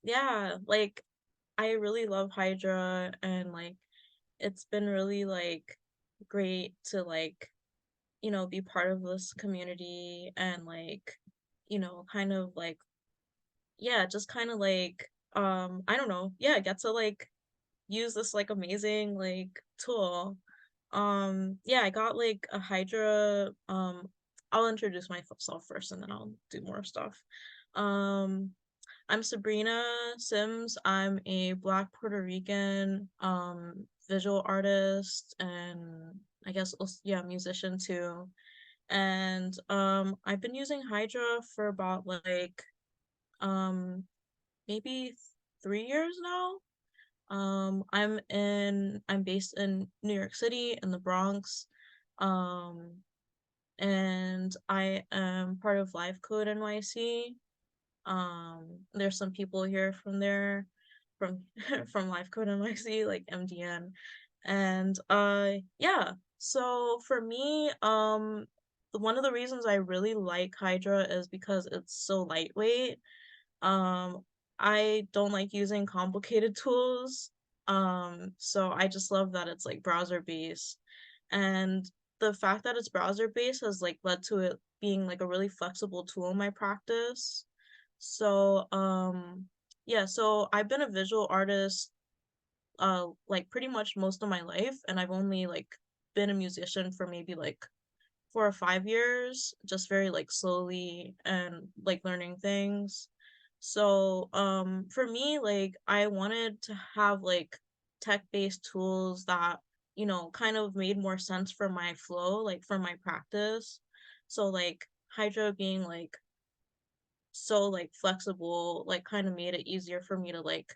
yeah, like I really love Hydra, and like it's been really like great to like, be part of this community, and like, kind of like, yeah, just kind of like, I don't know, yeah, get to like use this like amazing like tool. Yeah, I got like a Hydra. I'll introduce myself first and then I'll do more stuff. Um, I'm Sabrina Sims. I'm a Black Puerto Rican visual artist, and I guess also, yeah, musician too. And I've been using Hydra for about like um maybe 3 years now. I'm based in New York City in the Bronx. Um, and I am part of Live Code NYC. There's some people here from there, from from Live Code NYC, like MDN. And yeah. So for me, one of the reasons I really like Hydra is because it's so lightweight. um, I don't like using complicated tools. So I just love that it's like browser based. And the fact that it's browser based has like led to it being like a really flexible tool in my practice. So yeah, so I've been a visual artist like pretty much most of my life, and I've only like been a musician for maybe like 4 or 5 years, just very like slowly and like learning things. So for me, like I wanted to have like tech-based tools that, kind of made more sense for my flow, like for my practice. So like Hydra being like so like flexible, like kind of made it easier for me to like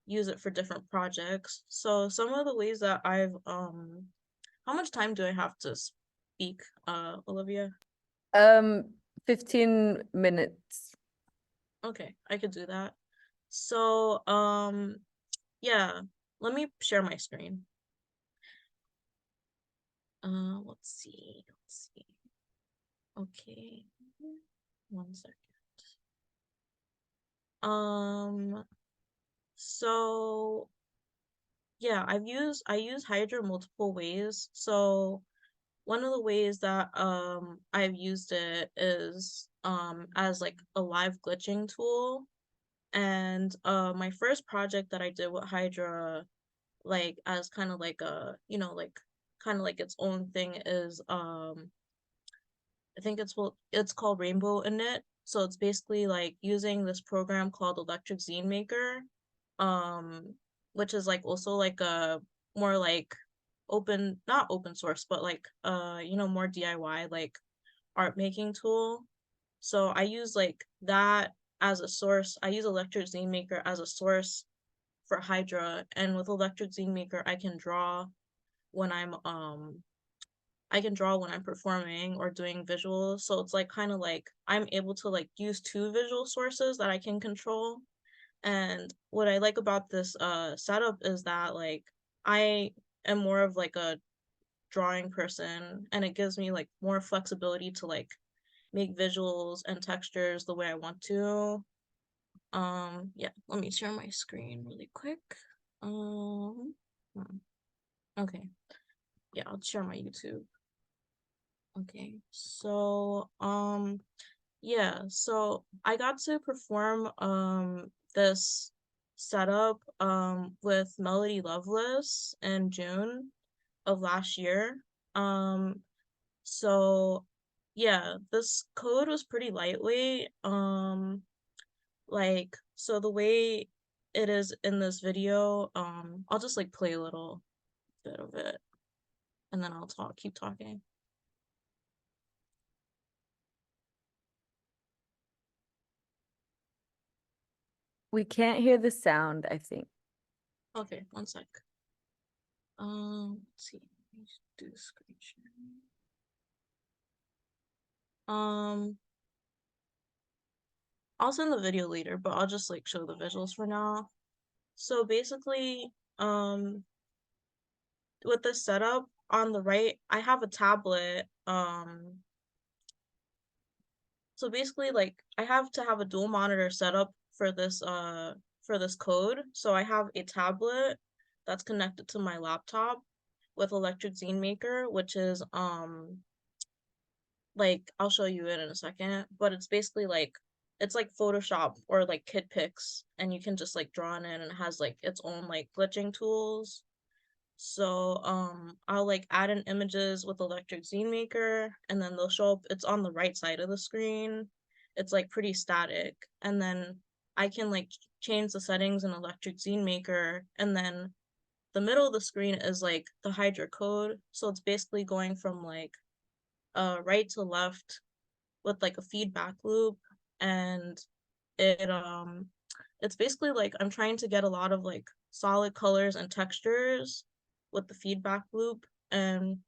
use it for different projects. So some of the ways that I've how much time do I have to speak, Olivia? Um, 15 minutes. Okay, I could do that. So, yeah, let me share my screen. Let's see. Okay, 1 second. Um, so yeah, I use Hydra multiple ways. So one of the ways that I've used it is as like a live glitching tool. And my first project that I did with Hydra, like as kind of like a, like kind of like its own thing, is I think it's called Rainbow Init. So it's basically like using this program called Electric Zine Maker, um, which is like also like a more like open, not open source, but like more DIY like art making tool. So I use like that as a source. I use Electric Zine Maker as a source for Hydra, and with Electric Zine Maker when I'm um I can draw when I'm performing or doing visuals. So it's like kind of like I'm able to like use two visual sources that I can control. And what I like about this setup is that like I am more of like a drawing person, and it gives me like more flexibility to like make visuals and textures the way I want to. Yeah, let me share my screen really quick. Um hmm, okay. Yeah, I'll share my YouTube. Okay. So, yeah, so I got to perform this setup with Melody Loveless in June of last year. Um so yeah, this code was pretty lightweight. Like so the way it is in this video, I'll just like play a little bit of it and then I'll keep talking. We can't hear the sound, I think. Okay, 1 sec. Let's see. Let me do the screen sharing. I'll send the video later, but I'll just like show the visuals for now. So basically, with this setup on the right, I have a tablet. So basically, like I have to have a dual monitor setup for for this code. So I have a tablet that's connected to my laptop with Electric Zine Maker, which is like I'll show you it in a second, but it's basically like it's like Photoshop or like Kid Pix, and you can just like draw in it, and it has like its own like glitching tools. So I'll like add in images with Electric Zine Maker, and then they'll show up. It's on the right side of the screen. It's like pretty static, and then I can like change the settings in Electric Zine Maker, and then the middle of the screen is like the Hydra code. So it's basically going from like right to left with like a feedback loop, and it it's basically like I'm trying to get a lot of like solid colors and textures with the feedback loop. And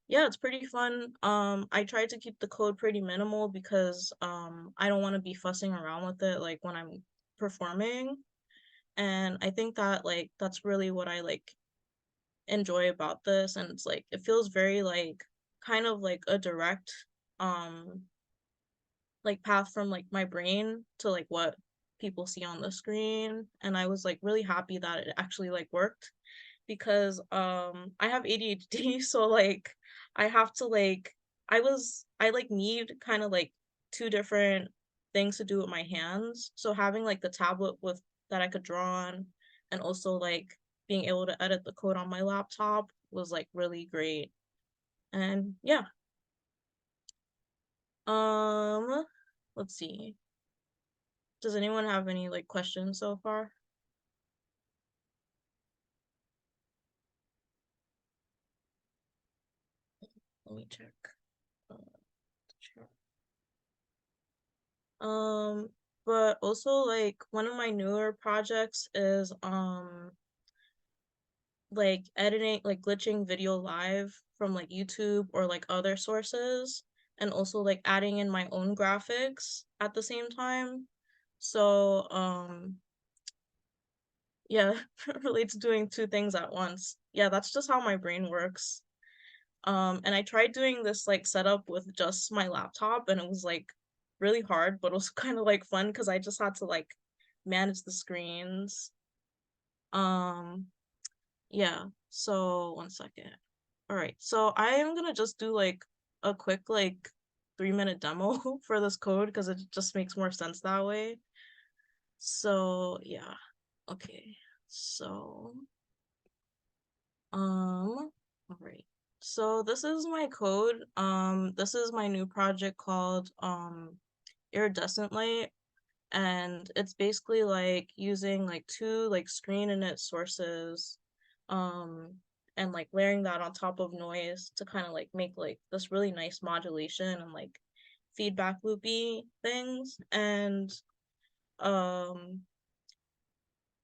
yeah, it's pretty fun. I tried to keep the code pretty minimal because I don't want to be fussing around with it like when I'm performing. And I think that like that's really what I like enjoy about this. And it's like it feels very like kind of like a direct um like path from like my brain to like what people see on the screen. And I was like really happy that it actually like worked because I have ADHD. So like I have to like I like need kind of like two different things to do with my hands. So having like the tablet with that I could draw on, and also like being able to edit the code on my laptop was like really great. And yeah. Um let's see. Does anyone have any like questions so far? Let me check. Uh, sure. Um, but also like one of my newer projects is like editing like glitching video live from like YouTube or like other sources, and also like adding in my own graphics at the same time. So yeah, relates to doing two things at once. Yeah, that's just how my brain works. And I tried doing this like setup with just my laptop, and it was like really hard, but also kind of like fun because I just had to like manage the screens. Um, yeah. So one second. All right. So I am gonna just do like a quick like 3-minute demo for this code because it just makes more sense that way. So yeah. Okay. So all right. So this is my code. This is my new project called Iridescent Light, and it's basically like using like two like screen init sources, um, and like layering that on top of noise to kind of like make like this really nice modulation and like feedback loopy things. And um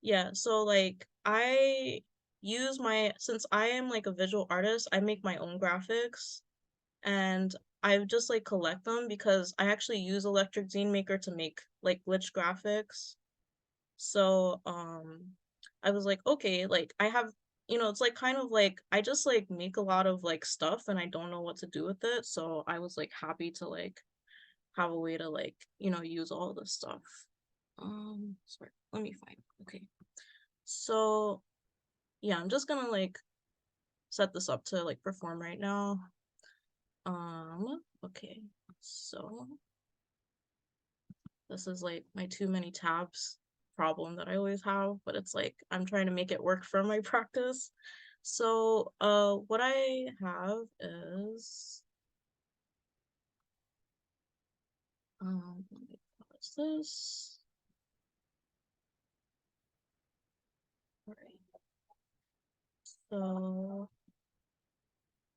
yeah, so like I use my since I am like a visual artist, I make my own graphics, and I just like collect them because I actually use Electric Zine Maker to make like glitch graphics. So I was like, okay, like I have it's like kind of like I just like make a lot of like stuff and I don't know what to do with it. So I was like happy to like have a way to like, use all this stuff. Sorry, let me find. Okay. So yeah, I'm just gonna like set this up to like perform right now. Okay. So this is like my too many tabs problem that I always have, but it's like I'm trying to make it work for my practice. So what I have is let me pause this. All right. So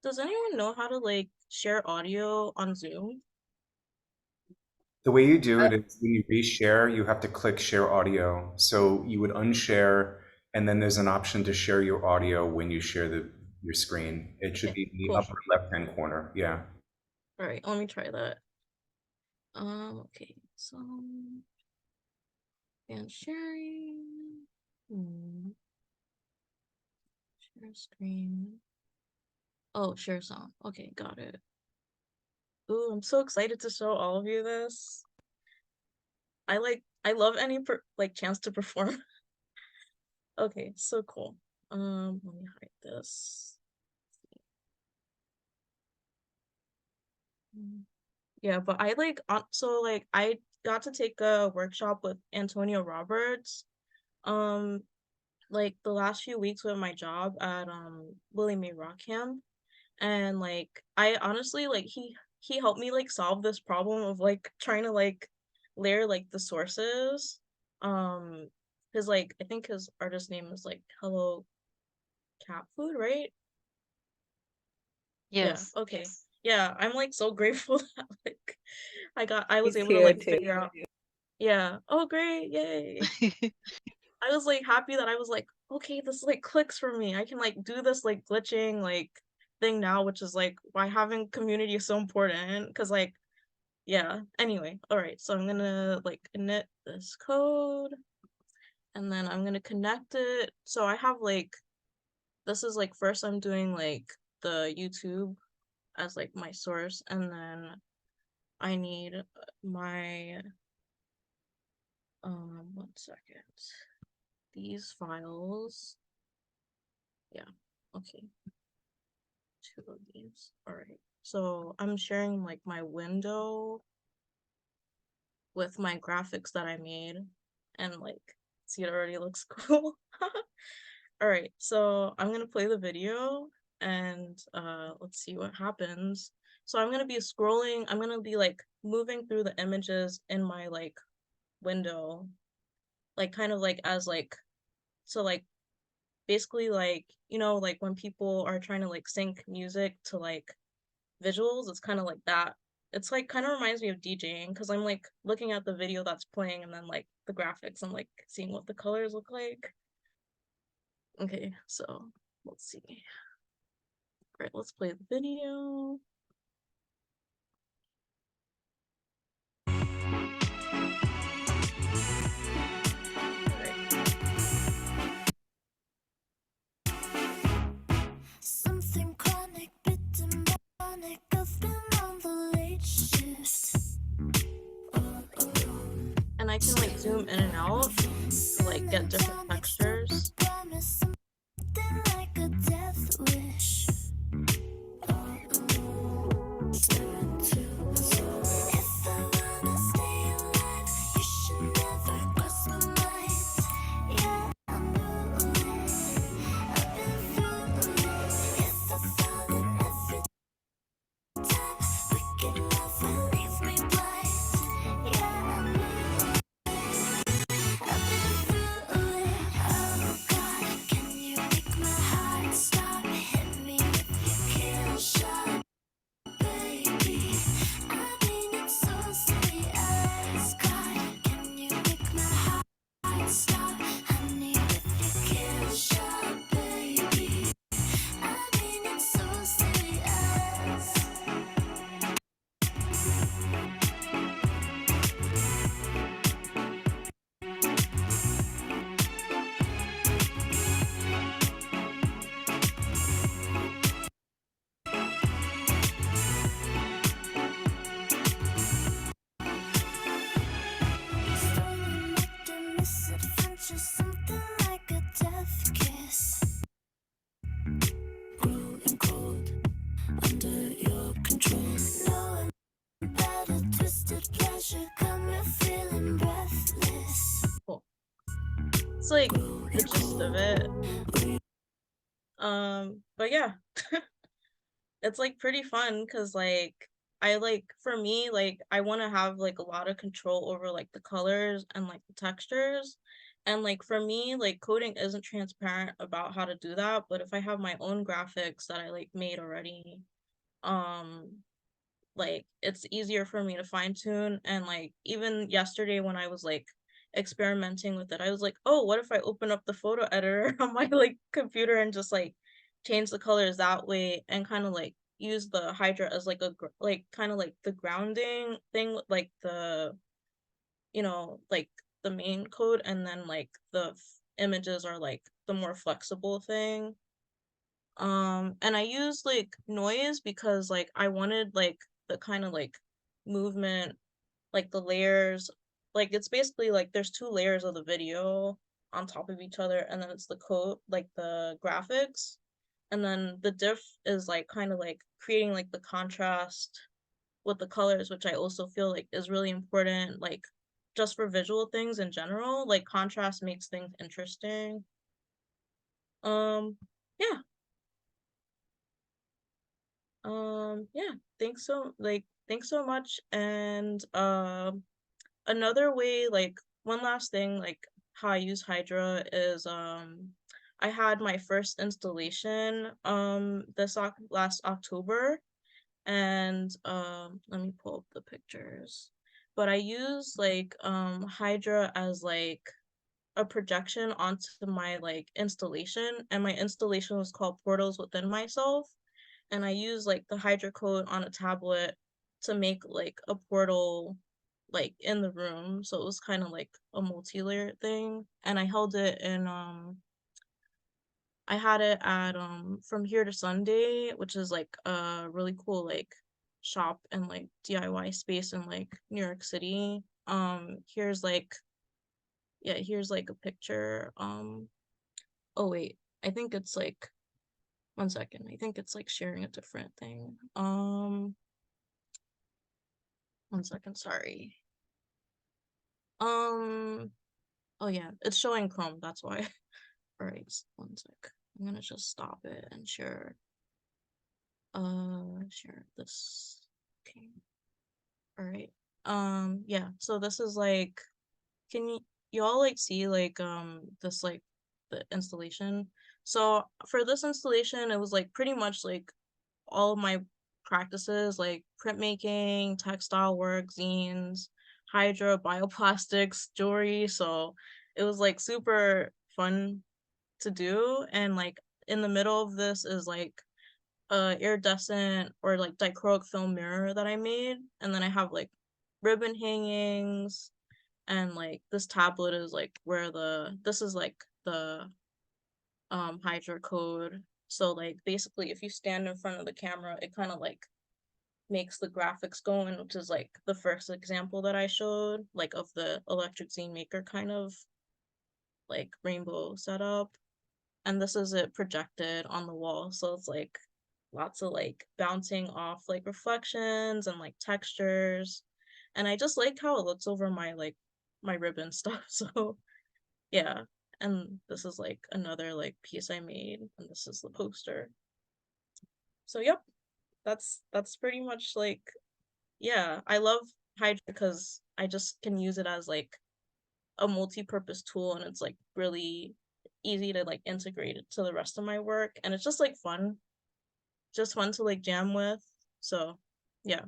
does anyone know how to like share audio on Zoom? The way you do Uh, it is when you reshare, you have to click share audio. So you would unshare, and then there's an option to share your audio when you share your screen. It should Okay, be in the cool. upper left-hand corner. Yeah. All right, let me try that. Okay, so and sharing. Share screen. Oh, share song. Okay, got it. Ooh, I'm so excited to show all of you this. I love any like chance to perform. Okay, so cool. Let me hide this. Yeah, but I like so like I got to take a workshop with Antonio Roberts. Um, like the last few weeks with my job at Willie Mae Rockham, and like I honestly like he helped me like solve this problem of like trying to like layer like the sources. His like I think his artist name is like Hello Cat Food, right? Yeah, Yes. okay. Yeah, I'm like so grateful that like I was He's able to here like too. figure out. Yeah. Oh great, yay. I was like happy that I was like, okay, this like clicks for me. I can like do this like glitching like thing now, which is like why having community is so important. Cause like, yeah. Anyway, all right. So I'm gonna like init this code and then I'm gonna connect it. So I have like this is like first I'm doing like the YouTube as like my source, and then I need my 1 second. These files. Yeah. Okay. 2 of these. All right. So I'm sharing like my window with my graphics that I made, and like see it already looks cool. All right. So I'm going to play the video and let's see what happens. So I'm going to be scrolling, I'm going to be like moving through the images in my like window, like kind of like as like so like basically like like when people are trying to like sync music to like visuals, it's kind of like that. It's like kind of reminds me of DJing because I'm like looking at the video that's playing and then like the graphics and like seeing what the colors look like. Okay, so let's see. All right, let's play the video. Something chronic, bit demonic. I've been on the late shift. And I can like zoom in and out to like get different textures. Something like a death wish. If I wanna stay alive, you should never cross my mind. Yeah, I know it. I've been through it. If I found it every time, wicked love will leave me blind. Yeah, I know it. I've been through it. Oh God, can you make my heart stop? Hit me with your kill shot. Baby, I mean it so sweet as God. Can you make my heart stop? Honey, with your kill shot, baby. I mean it so sweet as. Stolen nectar, misadventure, something like a death kiss. Growing cold under your control. Knowing better, twisted pleasure, got me feeling breathless. Cool. It's like the gist of it. But yeah. It's like pretty fun because like I like for me like I want to have like a lot of control over like the colors and like the textures, and like for me like coding isn't transparent about how to do that, but if I have my own graphics that I like made already, um like it's easier for me to fine tune. And like even yesterday when I was like experimenting with it, I was like, oh, what if I open up the photo editor on my like computer and just like change the colors that way and kind of like use the Hydra as like like kind of like the grounding thing with like the like the main code, and then like the images are like the more flexible thing. And I used like noise because like I wanted like the kind of like movement, like the layers, like it's basically like there's 2 layers of the video. on top of each other, and then it's the code, like the graphics, and then the diff is like kind of like creating like the contrast with the colors, which I also feel like is really important, like just for visual things in general. Like contrast makes things interesting. Yeah. Yeah. Thanks so much. And another way, like one last thing, like how I use Hydra is I had my first installation last October, and let me pull up the pictures. But I use like Hydra as like a projection onto my like installation, and my installation was called Portals Within Myself, and I use like the Hydra code on a tablet to make like a portal like in the room. So it was kind of like a multi-layer thing, and I held it in I had it at From Here to Sunday, which is like a really cool like shop and like DIY space in like New York City. Here's like, yeah, here's like a picture. Oh wait, I think it's like, one second. I think it's like sharing a different thing. One second, sorry. Um, oh yeah, it's showing Chrome, that's why. All right, one sec. I'm gonna just stop it and share share this. Okay. All right. Yeah, so this is like, can you all like see like this like the installation? So for this installation, it was like pretty much like all of my practices, like printmaking, textile work, zines, Hydra, bioplastics, jewelry. So it was like super fun to do. And like in the middle of this is like a iridescent or like dichroic film mirror that I made. And then I have like ribbon hangings, and like this tablet is like where this is like the Hydra code. So like basically if you stand in front of the camera, it kind of like makes the graphics going, which is like the first example that I showed, like of the electric zine maker kind of like rainbow setup. And this is it projected on the wall. So it's like lots of like bouncing off like reflections and like textures. And I just like how it looks over my like my ribbon stuff. So yeah. And this is like another like piece I made, and this is the poster. So yep, that's pretty much like, yeah, I love Hydra because I just can use it as like a multi-purpose tool, and it's like really easy to like integrate it to the rest of my work, and it's just like fun, just fun to like jam with. So yeah,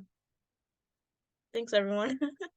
thanks everyone.